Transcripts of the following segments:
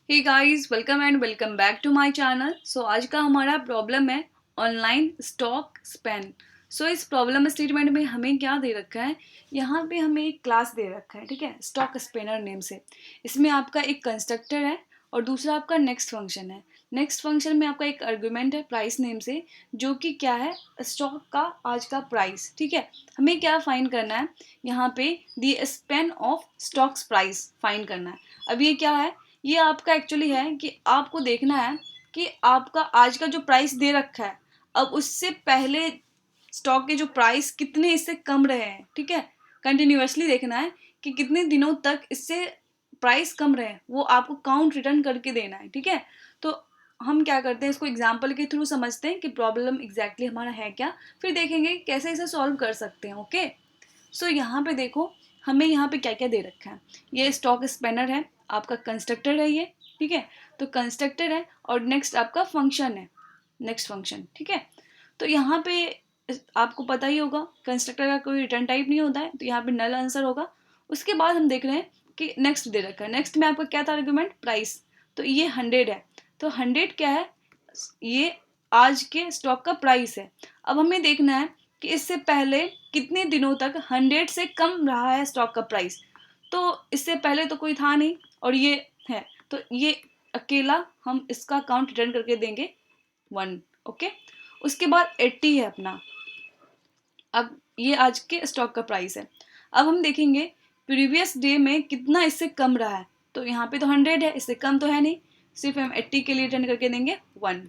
Hey guys, welcome and welcome back to my channel. So आज का हमारा problem है ऑनलाइन स्टॉक स्पैन। सो इस प्रॉब्लम स्टेटमेंट में हमें क्या दे रखा है, यहाँ पे हमें एक क्लास दे रखा है, ठीक है, स्टॉक स्पेनर नेम से। इसमें आपका एक कंस्ट्रक्टर है और दूसरा आपका नेक्स्ट फंक्शन है। नेक्स्ट फंक्शन में आपका एक आर्गुमेंट है प्राइस नेम से, जो कि क्या है, स्टॉक का आज का प्राइस, ठीक है। हमें क्या फाइंड करना है, यहाँ पे the span of stocks price find करना है। अब ये क्या है, ये आपका एक्चुअली है कि आपको देखना है कि आपका आज का जो प्राइस दे रखा है, अब उससे पहले स्टॉक के जो प्राइस कितने इससे कम रहे हैं, ठीक है। कंटिन्यूअसली देखना है कि कितने दिनों तक इससे प्राइस कम रहे हैं, वो आपको काउंट रिटर्न करके देना है, ठीक है। तो हम क्या करते हैं, इसको एग्जाम्पल के थ्रू समझते हैं कि प्रॉब्लम एग्जैक्टली हमारा है क्या, फिर देखेंगे कैसे इसे सॉल्व कर सकते हैं। ओके, सो यहाँ पे देखो, हमें यहाँ पे क्या क्या दे रखा है। ये स्टॉक स्पेनर है, आपका कंस्ट्रक्टर है ये, ठीक है। तो कंस्ट्रक्टर है और नेक्स्ट आपका फंक्शन है, नेक्स्ट फंक्शन, ठीक है। तो यहाँ पे आपको पता ही होगा कंस्ट्रक्टर का कोई रिटर्न टाइप नहीं होता है, तो यहाँ पे नल आंसर होगा। उसके बाद हम देख रहे हैं कि नेक्स्ट दे रखा है। नेक्स्ट में आपका क्या था आर्गुमेंट, प्राइस। तो ये 100 है, तो 100 क्या है, ये आज के स्टॉक का प्राइस है। अब हमें देखना है कि इससे पहले कितने दिनों तक 100 से कम रहा है स्टॉक का प्राइस। तो इससे पहले तो कोई था नहीं और ये है, तो ये अकेला हम इसका अकाउंट रिटर्न करके देंगे 1। ओके, उसके बाद 80 है अपना। अब ये आज के स्टॉक का प्राइस है। अब हम देखेंगे प्रीवियस डे में कितना इससे कम रहा है। तो यहाँ पे तो 100 है, इससे कम तो है नहीं, सिर्फ हम 80 के लिए रिटर्न करके देंगे 1।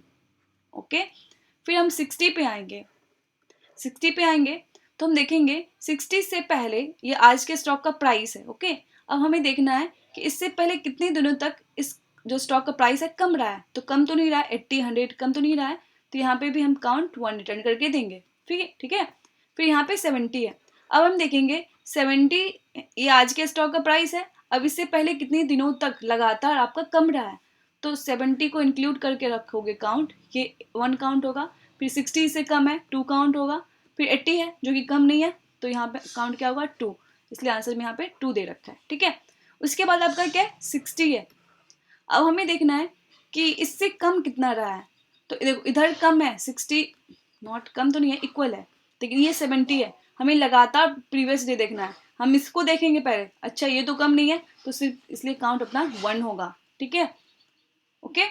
ओके, फिर हम 60 पे आएंगे। 60 पे आएंगे तो हम देखेंगे 60 से पहले ये आज के स्टॉक का प्राइस है। ओके, अब हमें देखना है कि इससे पहले कितने दिनों तक इस जो स्टॉक का प्राइस है कम रहा है। तो कम तो नहीं रहा है, 80 100 कम तो नहीं रहा है, तो यहाँ पे भी हम काउंट 1 रिटर्न करके देंगे। ठीक है, ठीक है। फिर यहाँ पे 70 है। अब हम देखेंगे 70 ये आज के स्टॉक का प्राइस है, अब इससे पहले कितने दिनों तक लगातार आपका कम रहा है। तो 70 को इंक्लूड करके रखोगे काउंट, ये 1 काउंट होगा। फिर 60 से कम है, 2 काउंट होगा। फिर 80 है जो कि कम नहीं है, तो यहाँ पे काउंट क्या होगा, 2। इसलिए आंसर में यहाँ पे 2 दे रखा है, ठीक है। उसके बाद आपका क्या है, 60 है। अब हमें देखना है कि इससे कम कितना रहा है। तो देखो इधर कम है 60, नॉट कम तो नहीं है, इक्वल है, लेकिन ये 70 है। हमें लगातार प्रीवियस डे देखना है, हम इसको देखेंगे पहले। अच्छा ये तो कम नहीं है, तो सिर्फ इसलिए काउंट अपना 1 होगा, ठीक है। ओके,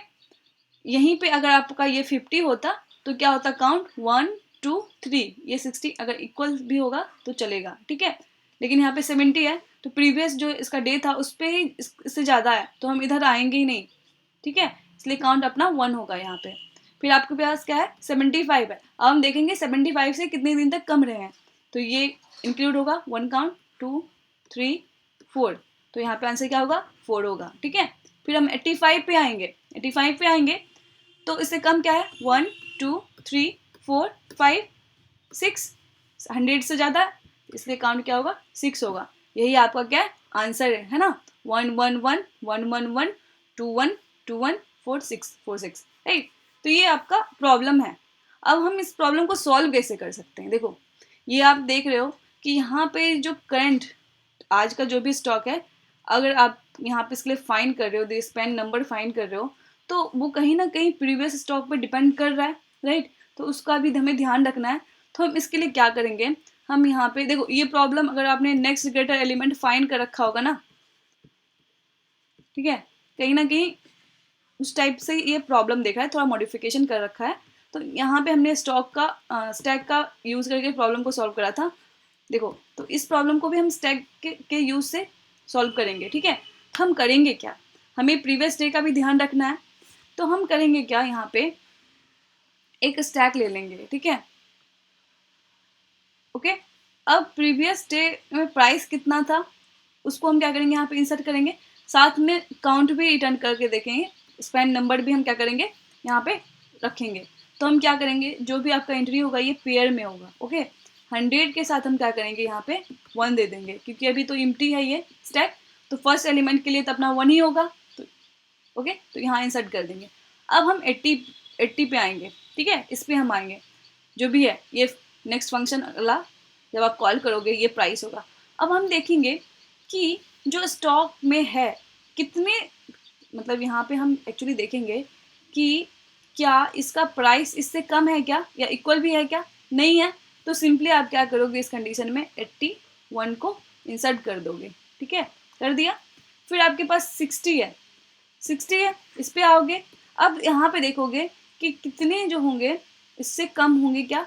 यहीं पे अगर आपका ये 50 होता तो क्या होता, काउंट 1 2 3, ये 60 अगर इक्वल भी होगा तो चलेगा, ठीक है। लेकिन यहाँ पे 70 है, तो प्रीवियस जो इसका डे था उस पर ही इससे ज़्यादा है, तो हम इधर आएंगे ही नहीं, ठीक है। इसलिए काउंट अपना 1 होगा यहाँ पे। फिर आपके पास क्या है, 75 है। अब हम देखेंगे 75 से कितने दिन तक कम रहे हैं, तो ये इंक्लूड होगा 1 काउंट, 2 3 4, तो यहाँ पे आंसर क्या होगा, 4 होगा, ठीक है। फिर हम 85 पे आएंगे। 85 पे आएंगे तो इससे कम क्या है, 1 2 3 4 5 6, 100 से ज़्यादा है, इसलिए काउंट क्या होगा, 6 होगा। यही आपका क्या है, आंसर है ना। 1 1 1 1 1 1 2 1 2 1 4 6 4 6, राइट। तो ये आपका प्रॉब्लम है। अब हम इस प्रॉब्लम को सॉल्व कैसे कर सकते हैं, देखो ये आप देख रहे हो कि यहाँ पे जो करंट आज का जो भी स्टॉक है, अगर आप यहाँ पे इसके लिए फाइन कर रहे हो, द स्पेन नंबर फाइन कर रहे हो, तो वो कहीं ना कहीं प्रीवियस स्टॉक पे डिपेंड कर रहा है, राइट। तो उसका भी हमें ध्यान रखना है। तो हम इसके लिए क्या करेंगे, हम यहाँ पे देखो ये प्रॉब्लम अगर आपने नेक्स्ट ग्रेटर एलिमेंट फाइंड कर रखा होगा ना, ठीक है, कहीं ना कहीं उस टाइप से ये प्रॉब्लम देखा है, थोड़ा मॉडिफिकेशन कर रखा है। तो यहाँ पे हमने स्टॉक का स्टैक का यूज़ करके प्रॉब्लम को सॉल्व करा था। देखो तो इस प्रॉब्लम को भी हम स्टैक के यूज़ से सॉल्व करेंगे, ठीक है। तो हम करेंगे क्या, हमें प्रीवियस डे का भी ध्यान रखना है। तो हम करेंगे क्या, यहाँ पे एक स्टैक ले लेंगे, ठीक है। ओके, अब प्रीवियस डे में प्राइस कितना था उसको हम क्या करेंगे, यहाँ पे इंसर्ट करेंगे, साथ में काउंट भी रिटर्न करके देखेंगे, स्पैन नंबर भी हम क्या करेंगे यहाँ पे रखेंगे। तो हम क्या करेंगे, जो भी आपका एंट्री होगा ये पेयर में होगा। ओके, 100 के साथ हम क्या करेंगे, यहाँ पे 1 दे देंगे, क्योंकि अभी तो एम्प्टी है ये स्टैक, तो फर्स्ट एलिमेंट के लिए तो अपना 1 ही होगा। तो ओके, तो यहाँ इंसर्ट कर देंगे। अब हम 80 पे आएंगे, ठीक है, इस पर हम आएंगे, जो भी है ये नेक्स्ट फंक्शन अगला जब आप कॉल करोगे ये प्राइस होगा। अब हम देखेंगे कि जो स्टॉक में है कितने मतलब यहाँ पे हम एक्चुअली देखेंगे कि क्या इसका प्राइस इससे कम है क्या या इक्वल भी है क्या, नहीं है, तो सिंपली आप क्या करोगे इस कंडीशन में 81 को इंसर्ट कर दोगे। ठीक है, कर दिया। फिर आपके पास 60 है, 60 है, इस पे आओगे। अब यहाँ पे देखोगे कि कितने जो होंगे इससे कम होंगे क्या,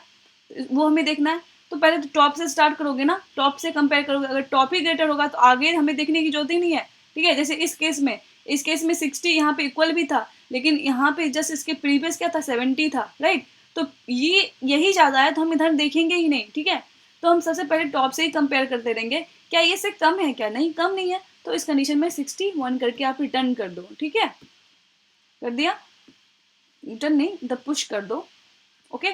वो हमें देखना है। तो पहले तो टॉप से स्टार्ट करोगे ना, टॉप से कंपेयर करोगे, अगर टॉप ही ग्रेटर होगा तो आगे हमें देखने की जरूरत ही नहीं है। ठीक है, जैसे इस केस में 60 यहाँ पे इक्वल भी था, लेकिन यहाँ पे जस्ट इसके प्रीवियस क्या था, 70 था, राइट। तो ये यही ज़्यादा है तो हम इधर देखेंगे ही नहीं। ठीक है, तो हम सबसे पहले टॉप से ही कंपेयर करते रहेंगे, क्या ये से कम है क्या, नहीं कम नहीं है, तो इस कंडीशन में 61 करके आप रिटर्न कर दो। ठीक है, कर दिया, रिटर्न नहीं द पुश कर दो। ओके,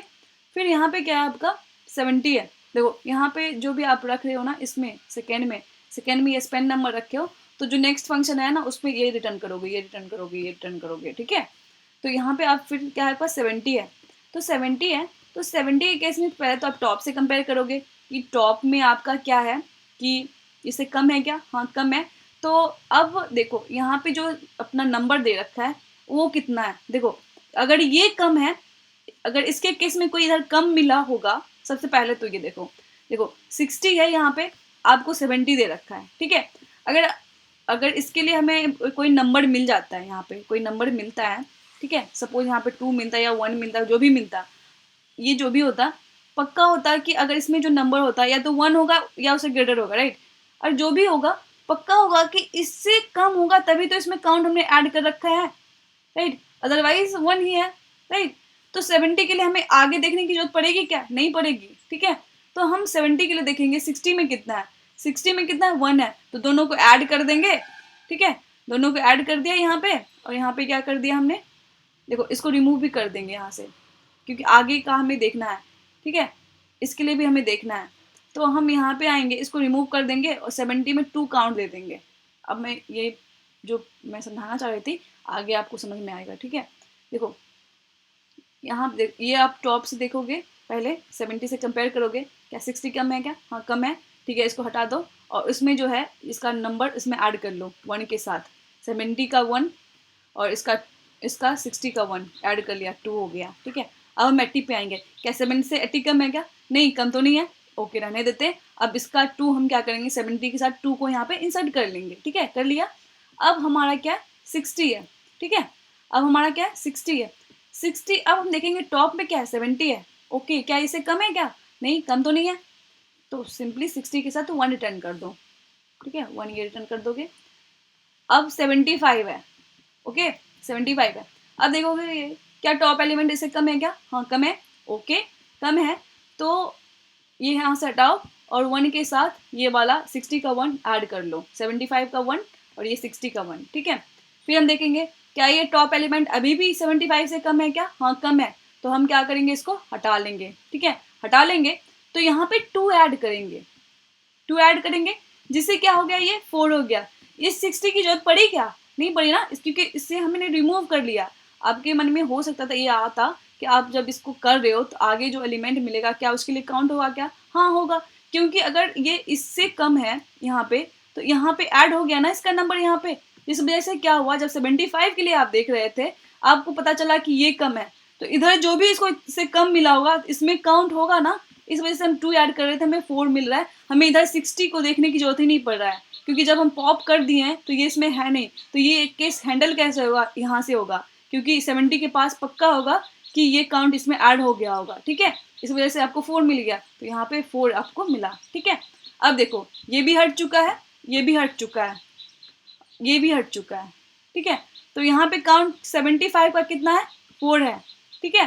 फिर यहाँ पे क्या है आपका 70 है। देखो यहाँ पे जो भी आप रख रहे हो ना, इसमें सेकेंड में ये स्पेन नंबर रखे हो, तो जो नेक्स्ट फंक्शन है ना उसमें ये रिटर्न करोगे, ये रिटर्न करोगे, ये रिटर्न करोगे। ठीक है, तो यहाँ पे आप फिर क्या है पास 70 है, तो 70 है, तो 70 के केस में पहले तो आप टॉप से कंपेयर करोगे कि टॉप में आपका क्या है कि इससे कम है क्या, हाँ कम है। तो अब देखो यहाँ पे जो अपना नंबर दे रखा है वो कितना है, देखो अगर ये कम है, अगर इसके केस में कोई इधर कम मिला होगा, सबसे पहले तो ये देखो, देखो 60 है यहाँ पे, आपको 70 दे रखा है। ठीक है, अगर अगर इसके लिए हमें कोई नंबर मिल जाता है, यहाँ पे कोई नंबर मिलता है, ठीक है, सपोज यहाँ पे 2 मिलता है या 1 मिलता है, जो भी मिलता, ये जो भी होता, पक्का होता है कि अगर इसमें जो नंबर होता है या तो 1 होगा या उससे ग्रेटर होगा, राइट। और जो भी होगा पक्का होगा कि इससे कम होगा, तभी तो इसमें काउंट हमने ऐड कर रखा है, राइट, अदरवाइज 1 ही है, राइट। तो 70 के लिए हमें आगे देखने की जरूरत पड़ेगी क्या, नहीं पड़ेगी। ठीक है, तो हम 70 के लिए देखेंगे 60 में कितना है, 60 में कितना है 1 है, तो दोनों को ऐड कर देंगे। ठीक है, दोनों को ऐड कर दिया यहाँ पे, और यहाँ पे क्या कर दिया हमने, देखो इसको रिमूव भी कर देंगे यहाँ से, क्योंकि आगे का हमें देखना है। ठीक है, इसके लिए भी हमें देखना है, तो हम यहाँ पे आएंगे, इसको रिमूव कर देंगे और 70 में 2 काउंट दे देंगे। अब मैं ये जो मैं समझाना चाह रही थी आगे आपको समझ में आएगा। ठीक है, देखो यहाँ ये आप टॉप से देखोगे, पहले 70 से कंपेयर करोगे, क्या 60 कम है क्या, हाँ कम है। ठीक है, इसको हटा दो और इसमें जो है इसका नंबर इसमें ऐड कर लो 1 के साथ, 70 का 1 और इसका 60 का 1 ऐड कर लिया, 2 हो गया। ठीक है, अब हम 80 पे आएंगे, क्या 70 से 80 कम है क्या, नहीं कम तो नहीं है, ओके रहने देते। अब इसका 2 हम क्या करेंगे, 70 के साथ 2 को यहाँ पे इंसर्ट कर लेंगे। ठीक है, कर लिया। अब हमारा क्या 60 है। ठीक है, अब हमारा क्या 60 है, 60। अब हम देखेंगे टॉप में क्या है 70 है, ओके, क्या इससे कम है क्या, नहीं कम तो नहीं है, तो सिंपली 60 के साथ 1 रिटर्न कर दो। ठीक है, 1 ये रिटर्न कर दोगे। अब 75 है, ओके 75 है। अब देखोगे ये क्या टॉप एलिमेंट इससे कम है क्या, हाँ कम है, ओके कम है, तो ये यहाँ से हटाओ और 1 के साथ ये वाला 60 का 1 ऐड कर लो, 75 का 1 और ये 60 का 1। ठीक है, फिर हम देखेंगे क्या ये टॉप एलिमेंट अभी भी 75 से कम है क्या, हाँ कम है, तो हम क्या करेंगे, इसको हटा लेंगे। ठीक है, हटा लेंगे तो यहाँ पे 2 ऐड करेंगे, 2 ऐड करेंगे, जिससे क्या हो गया, ये 4 हो गया। इस 60 की जरूरत पड़ी क्या, नहीं पड़ी ना, क्योंकि इससे हमने रिमूव कर लिया। आपके मन में हो सकता था ये आता कि आप जब इसको कर रहे हो तो आगे जो एलिमेंट मिलेगा क्या उसके लिए काउंट होगा क्या, हाँ होगा, क्योंकि अगर ये इससे कम है यहाँ पे तो यहाँ पे ऐड हो गया ना इसका नंबर यहाँ पे। इस वजह से क्या हुआ, जब 75 के लिए आप देख रहे थे आपको पता चला कि ये कम है, तो इधर जो भी इसको इससे कम मिला होगा इसमें काउंट होगा ना। इस वजह से हम 2 ऐड कर रहे थे, हमें 4 मिल रहा है, हमें इधर 60 को देखने की जरूरत ही नहीं पड़ रहा है, क्योंकि जब हम पॉप कर दिए हैं तो ये इसमें है नहीं, तो ये एक केस हैंडल कैसे होगा, यहाँ से होगा, क्योंकि 70 के पास पक्का होगा कि ये काउंट इसमें ऐड हो गया होगा। ठीक है, इस वजह से आपको 4 मिल गया, तो यहाँ पे 4 आपको मिला। ठीक है, अब देखो ये भी हट चुका है, ये भी हट चुका है, ये भी हट चुका है। ठीक है, तो यहाँ पे काउंट 75 का कितना है, 4 है। ठीक है,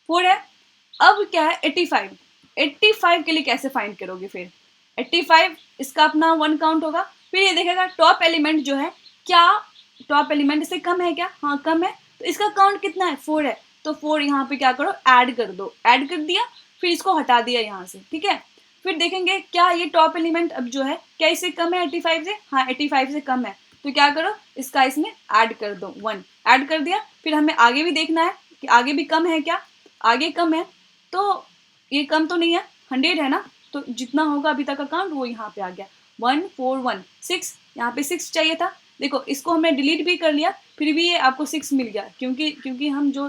4 है। अब क्या है 85, 85 के लिए कैसे फाइंड करोगे, फिर 85 इसका अपना 1 काउंट होगा, फिर ये देखेगा टॉप एलिमेंट जो है क्या टॉप एलिमेंट इससे कम है क्या, हाँ कम है, तो इसका काउंट कितना है 4 है, तो 4 यहाँ पे क्या करो ऐड कर दो, ऐड कर दिया, फिर इसको हटा दिया यहाँ से। ठीक है, फिर देखेंगे क्या ये टॉप एलिमेंट अब जो है क्या इससे कम है 85 से, हाँ 85 से कम है, तो क्या करो इसका इसमें ऐड कर दो, 1 ऐड कर दिया। फिर हमें आगे भी देखना है कि आगे भी कम है क्या, आगे कम है, तो ये कम तो नहीं है, 100 है ना, तो जितना होगा अभी तक का काउंट वो यहाँ पे आ गया, 1 4 1 6, यहाँ पे 6 चाहिए था, देखो इसको हमने डिलीट भी कर लिया, फिर भी ये आपको 6 मिल गया, क्योंकि हम जो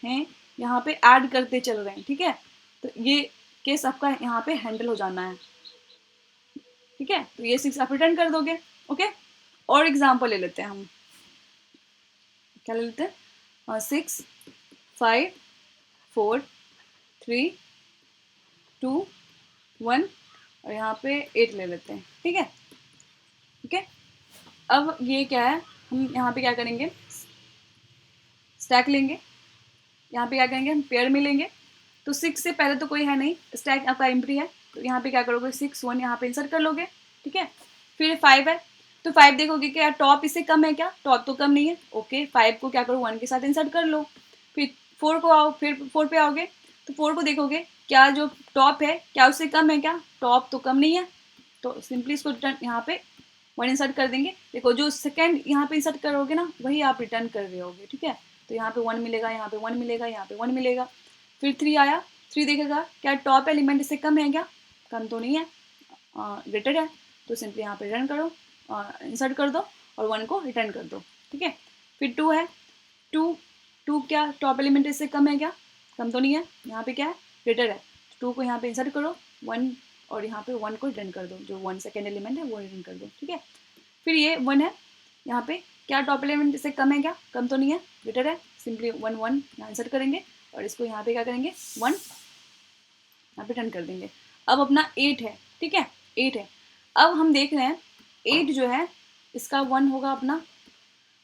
हैं यहाँ पे ऐड करते चल रहे हैं, ठीक है। तो ये केस आपका यहाँ पे हैंडल हो जाना है, ठीक है। तो ये 6 आप रिटर्न कर दोगे, ओके। और एग्जाम्पल ले लेते हैं हम, क्या ले लेते हैं, 6 5 4 3 2 1 और यहाँ पे 8 ले लेते हैं, ठीक है, ठीक है। अब ये क्या है, हम यहाँ पे क्या करेंगे, स्टैक लेंगे, यहाँ पे क्या करेंगे, हम पेयर में लेंगे। तो 6 से पहले तो कोई है नहीं, स्टैक आपका एम्प्टी है, तो यहाँ पे क्या करोगे 6 1 यहाँ पे इंसर्ट कर लोगे, ठीक है। फिर 5 है, तो 5 देखोगे क्या टॉप इससे कम है क्या, टॉप तो कम नहीं है, ओके। 5 को क्या करो 1 के साथ इंसर्ट कर लो। फिर 4 को आओ, फिर 4 पे आओगे, तो 4 को देखोगे क्या जो टॉप है क्या उससे कम है क्या, टॉप तो कम नहीं है, तो सिंपली इसको रिटर्न यहाँ पे 1 इंसर्ट कर देंगे। देखो जो सेकेंड यहाँ पे इंसर्ट करोगे ना वही आप रिटर्न कर रहे होगे, ठीक है। तो यहाँ पे 1 मिलेगा, यहाँ पे 1 मिलेगा, यहाँ पे 1 मिलेगा। फिर 3 आया, 3 देखेगा क्या टॉप एलिमेंट इससे कम है क्या, कम तो नहीं है, ग्रेटर है, तो सिंपली यहाँ पे रिटर्न करो, इंसर्ट कर दो और 1 को रिटर्न कर दो, ठीक है। फिर 2 है, 2 क्या टॉप एलिमेंट इससे कम है क्या, कम तो नहीं है, यहाँ पे क्या है ग्रेटर है, 2 को यहाँ पे इंसर्ट करो 1 और यहाँ पे 1 को रिटर्न कर दो, जो 1 सेकेंड एलिमेंट है वो रिटर्न कर दो, ठीक है। फिर ये 1 है, यहाँ पे क्या टॉप एलिमेंट इससे कम है क्या, कम तो नहीं है, ग्रेटर है, सिंपली 1 1 यहाँ इंसर्ट करेंगे और इसको यहाँ पे क्या करेंगे 1 यहाँ पे रिटर्न कर देंगे। अब अपना 8 है, ठीक है, 8 है। अब हम देख रहे हैं 8 जो है इसका 1 होगा अपना।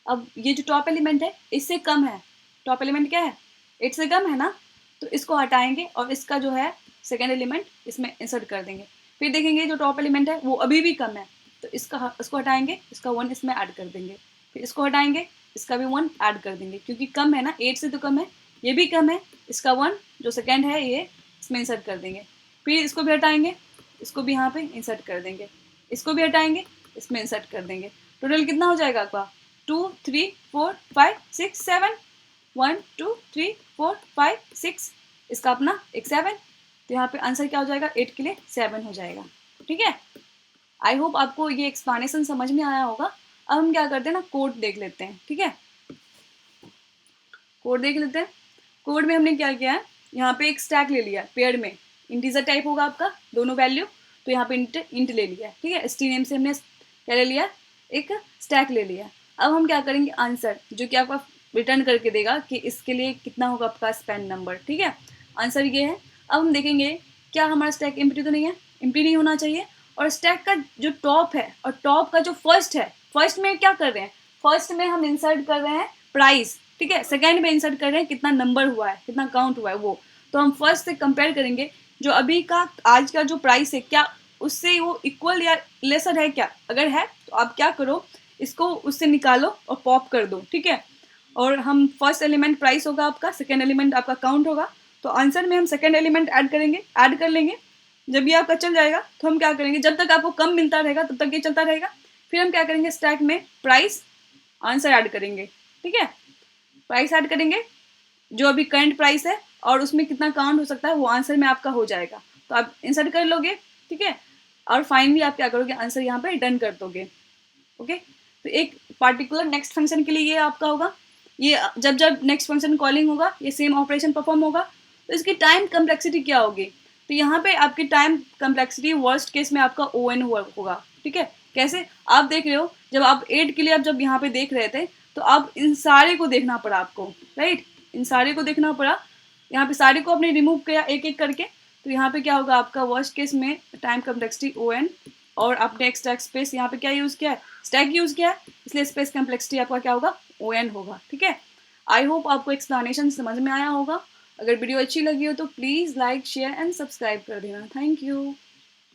अब ये जो टॉप एलिमेंट है इससे कम है, टॉप एलिमेंट क्या है 8 से कम है ना, तो इसको हटाएंगे और इसका जो है सेकेंड एलिमेंट इसमें इंसर्ट कर देंगे। फिर देखेंगे जो टॉप एलिमेंट है वो अभी भी कम है, तो इसको हटाएंगे, इसका 1 इसमें ऐड कर देंगे। फिर इसको हटाएंगे, इसका भी 1 ऐड कर देंगे, क्योंकि कम है ना, 8 से तो कम है, ये भी कम है, इसका 1 जो सेकेंड है ये इसमें इंसर्ट कर देंगे। फिर इसको भी हटाएंगे, इसको भी यहाँ पे इंसर्ट कर देंगे, इसको भी हटाएंगे, इसमें इंसर्ट कर देंगे। टोटल कितना हो जाएगा आपका 2 3 4 5 6 7, 1 2 3 4 5 6, इसका अपना एक 7, तो यहाँ पे आंसर क्या हो जाएगा 8 के लिए 7 हो जाएगा, ठीक है। आई होप आपको ये एक्सप्लेनेशन समझ में आया होगा। अब हम क्या करते हैं ना, कोड देख लेते हैं, ठीक है, कोड देख लेते हैं। कोड में हमने क्या किया है, यहाँ पे एक स्टैक ले लिया पेयर में, इंटीजर टाइप होगा आपका दोनों वैल्यू, तो यहाँ पे इंट ले लिया, ठीक है। stname से हमने क्या ले लिया, एक स्टैक ले लिया। अब हम क्या करेंगे आंसर, जो कि आपका रिटर्न करके देगा कि इसके लिए कितना होगा आपका स्पैन नंबर, ठीक है। आंसर ये है। अब हम देखेंगे क्या हमारा स्टैक एम्प्टी तो नहीं है, एम्प्टी नहीं होना चाहिए। और स्टैक का जो टॉप है और टॉप का जो फर्स्ट है, फर्स्ट में क्या कर रहे हैं, फर्स्ट में हम इंसर्ट कर रहे हैं प्राइस, ठीक है। सेकेंड में इंसर्ट कर रहे हैं कितना नंबर हुआ है, कितना काउंट हुआ है वो, तो हम फर्स्ट से कंपेयर करेंगे जो अभी का आज का जो प्राइस है क्या उससे वो इक्वल या लेसर है क्या, अगर है तो आप क्या करो इसको उससे निकालो और पॉप कर दो, ठीक है। और हम फर्स्ट एलिमेंट प्राइस होगा आपका, सेकेंड एलिमेंट आपका काउंट होगा, तो आंसर में हम सेकेंड एलिमेंट ऐड करेंगे, ऐड कर लेंगे। जब ये आपका चल जाएगा तो हम क्या करेंगे, जब तक आपको कम मिलता रहेगा तब तक ये चलता रहेगा। फिर हम क्या करेंगे स्टैक में प्राइस आंसर ऐड करेंगे, ठीक है, प्राइस ऐड करेंगे जो अभी करंट प्राइस है और उसमें कितना काउंट हो सकता है वो आंसर में आपका हो जाएगा, तो आप इंसर्ट कर लोगे, ठीक है। और फाइनली आप क्या करोगे आंसर यहाँ पे रिटर्न कर दोगे, ओके। तो एक पार्टिकुलर नेक्स्ट फंक्शन के लिए ये आपका होगा, ये जब जब नेक्स्ट फंक्शन कॉलिंग होगा ये सेम ऑपरेशन परफॉर्म होगा, तो इसकी टाइम कम्प्लेक्सिटी क्या होगी, तो यहाँ पे आपकी टाइम कम्प्लेक्सिटी वर्स्ट केस में आपका ON होगा, ठीक है। कैसे आप देख रहे हो, जब आप 8 के लिए आप जब यहाँ पे देख रहे थे तो आप इन सारे को देखना पड़ा आपको, राइट, इन सारे को देखना पड़ा, यहाँ पे सारे को आपने रिमूव किया एक एक करके, तो यहाँ पे क्या होगा आपका वर्स्ट केस में टाइम कम्प्लेक्सिटी ON, और आपने स्टैक स्पेस यहाँ पे क्या यूज़ किया है, स्टैक यूज़ किया है, इसलिए स्पेस कम्प्लेक्सिटी आपका क्या होगा ON होगा, ठीक है। आई होप आपको एक्सप्लेनेशन समझ में आया होगा। अगर वीडियो अच्छी लगी हो तो please like share and subscribe कर देना। Thank you.